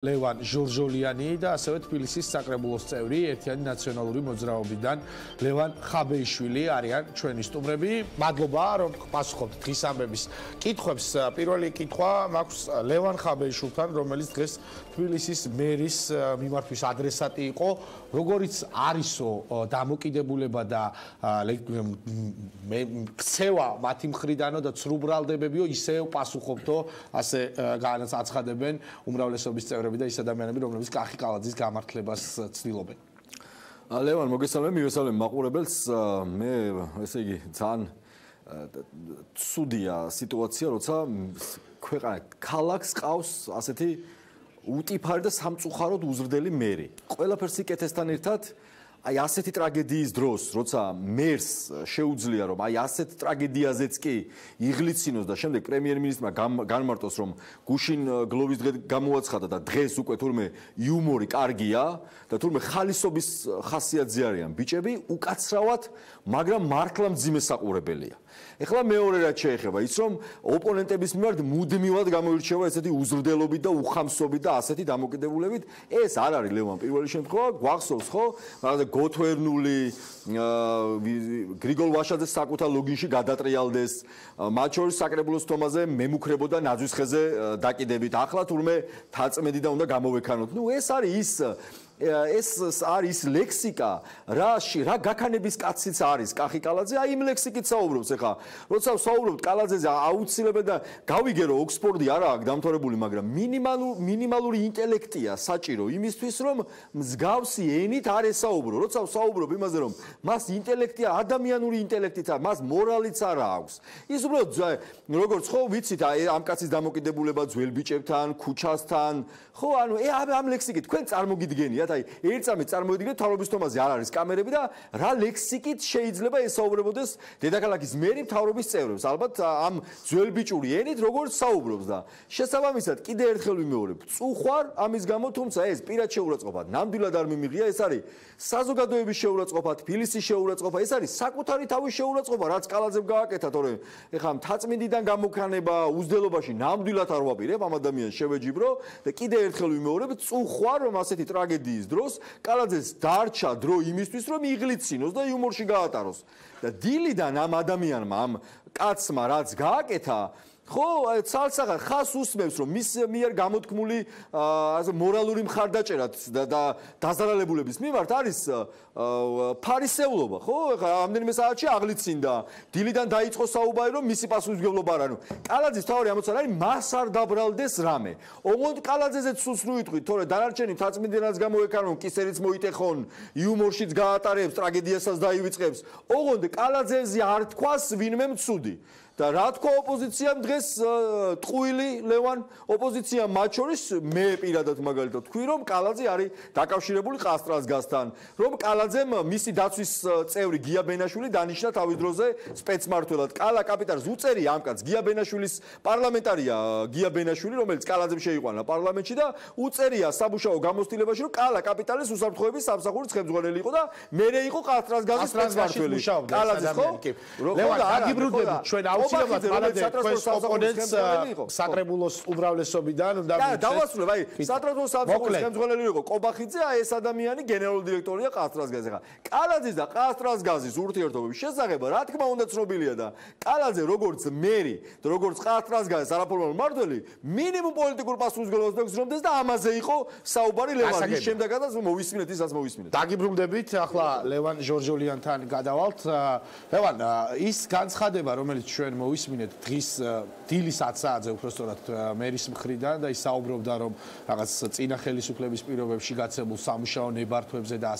ლევან ჟორჟოლიანი და ასევე თბილისის საკრებულოს წევრი ერთიანი ნაციონალური მოძრაობიდან ლევან ხაბეიშვილი არიან ჩვენი სტუმრები. მადლობა რომ პასუხობთ დღის ამბების კითხვებს. პირველი კითხვა მაქვს ლევან ხაბეიშვილთან, რომელიც დღეს თბილისის მერის მიმართვის ადრესატი იყო. როგორიც არისო დამოკიდებულება და ქცევა მათი მხრიდანო და ცრუბრალდებებიო, ისევ პასუხობთო, ასე განაცხადებენ უმრავლესობის წევრები და ის ადამიანები, რომლებიც კახი კალაძის გამართლებას ცდილობენ. ლევან, მოგესალმები, მივესალმებ მაყურებელს. მე, ესე იგი, ძალიან ცუდია სიტუაცია, როცა ქვეყანა ქალაქს ყავს ასეთი უტიფარი და სამწუხაროდ უზრდელი მერი. ყველაფერს იკეთესთან ერთად აი ასეთი ტრაგედიის დროს, როცა მერს შეუძლია რომ აი ასეთ ტრაგედიაზეც კი იღლიცინოს და შემდეგ პრემიერ-მინისტრმა განმარტოს რომ გუშინ გლოვის დღე გამოაცხადა და დღეს უკვე თურმე იუმორი კარგია და თურმე ხალისობის ხასიათზე არიან ბიჭები, უკაცრავად, მაგრამ მართლა მძიმე საყურებელია. ეხლა მეორე რაც შეეხება ის რომ ოპონენტების მიმართ მუდმივად გამოირჩევა ესეთი უზრდელობით და უხამსობით და ასეთი დამოკიდებულებით. ეს არ არის ლევან პირველი შემთხვევა, გვახსოვს ხო? გოთვერნული გრიგოლ ვაშაძეს საკუთარ ლოგინში გადატრიალდეს, მათ შორის საკრებულოს თომაზე მემუქრებოდა ნაძვის ხეზე დაკიდებით. ახლა თურმე თაწმედი და უნდა გამოვექანოთ. ეს არის ლექსიკა, რა გაქანების კაციც არის კახი კალაძე, აი იმ ლექსიკით საუბრობს ახლა. როცა საუბრობთ კალაძეზე, აუცილებლად და გავიგერო ოქსფორდი არა აქვს დამთავრებული, მაგრამ მინიმალური ინტელექტია საჭირო იმისთვის, რომ მსგავსი ენით არ ესაუბრო. როცა საუბრობ იმაზე, რომ მას ინტელექტია, ადამიანური ინტელექტით აქვს, მას მორალიც არა აქვს. ის უბრალოდ როგორც ხო ვიცით, ამ კაცის დამოკიდებულება ძველ ბიჭებთან, ქუჩასთან, ხო, ანუ ამ ლექსიკით თქვენ წარმოგიდგენიათ, აი ერთ წამით წარმოიდგინეთ მთავრობის თომაზე არ არის კამერები და რა ლექსიკით შეიძლება ესაუბრებოდეს დედაქალაქის მერი მთავრობის წევრებს. ალბათ ამ ძველბიჭური ენით როგორც საუბრობს და შესაბამისად კიდე ერთხელ ვიმეორებ, წუხვარ ამის გამო, თუმცა ეს პირად შეურაცხყოფა ნამდვილად არ მიმიღია, ეს არის საზოგადოების შეურაცხყოფა, თბილისის შეურაცხყოფა, ეს არის საკუთარი თავის შეურაცხყოფა, რაც კალაძემ გააკეთა, თორემ ეხლა მთაწმინდიდან გამოგქანება უზდელობაში ნამდვილად არ ვაპირებ ამ ადამიანს შევეჯიბრო და კიდე ერთხელ ვიმეორებ, წუხვარ რომ ასეთი ტრაგედიის დროს კალაძეს დარჩა დრო იმისთვის, რომ იღლიცინოს და იუმორში გაატაროს. და დილიდან ამ ადამიანმა, ამ კაცმა რაც გააკეთა, ხო, ცალსახად ხას უსმევს, რომ მის მიერ გამოთქმული მორალური მხარდაჭერა და დაზარალებულების მიმართ არის ფარისევლობა, ხო? ამდენიმე საათში აღლიცინდა. დილიდან დაიწყო საუბარი, რომ მისი პასუხისმგებლობა არა. კალაძის თავი ამოცან არის, მას არ დაბრალდეს რამე. ოღონდ კალაძეზეც სულს ნუიტყვით, თორე დანარჩენი თაწმინდიანაც გამოეკანონ, კისერიც მოიტეხონ, იუმორშიც გაატარებს, ტრაგედიასაც დაივიწყებს. ოღონდ კალაძეზე არ თქვას ვინმე მცუდი. და რა თქვა ოპოზიციამ დღეს ტყუილი ლევან ოპოზიცია მათ შორის მე პირადად მაგალითად თქვი რომ კალაძე არის დაკავშირებული ყასტრაზგასთან, რომ კალაძემ მისი დაცვის წევრი გია ბენაშვილი დანიშნა თავის დროზე სპეცმმართველად. კალა კაპიტანს უწერი ამ კაცს, გია ბენაშვილის პარლამენტარია გია ბენაშვილი, რომელიც კალაძემ შეიყვანა პარლამენტში და უწერია საბუშაო გამოცდილებაში, რომ კალა კაპიტალის უსაფრთხოების სამსახურის ხელმძღვანელი იყო და მერე იყო ყასტრაზგაზის სპეცმმართველი. კალაძე ხო? ლევან, აგიბრუნდებით ჩვენ აუცილებლად თქვენს ოპონენტს საკრებულოს უმრავლესობიდან უნდა დავასრულებ, აი სატრანსპორტო სამსახურის ხელმძღვანელი იყო კობახიძე, აი ეს ადამიანი გენერალური დირექტორია ყასტრაზგაზზე. ხა კალაძის და ყასტრაზგაზის ურთიერთობების შესახებ რა თქმა უნდა ცნობილია და კალაძე როგორც მერი და როგორც ყასტრაზგაზის არაფორმალური მმართველი მინიმუმ პოლიტიკურ პასუხისმგებლობას გრძნობდეს და ამაზე იყო საუბარი ლევან. ის შემდეგაც მოვისმინეთ, ისაც მოვისმინეთ. დაგიბრუნდებით, ახლა ლევან ჟორჟოლიანთან გადავალთ. ლევან, ის განცხადება, რომელიც ჩვენ მოვისმინეთ დღის დილის 10 საათზე უпростоრად მერის მხრიდან და ის საუბრობდა რომ რაღაც წინა ხელისუფლების პირობებში გაცემულ სამუშაო ნებართვებზე და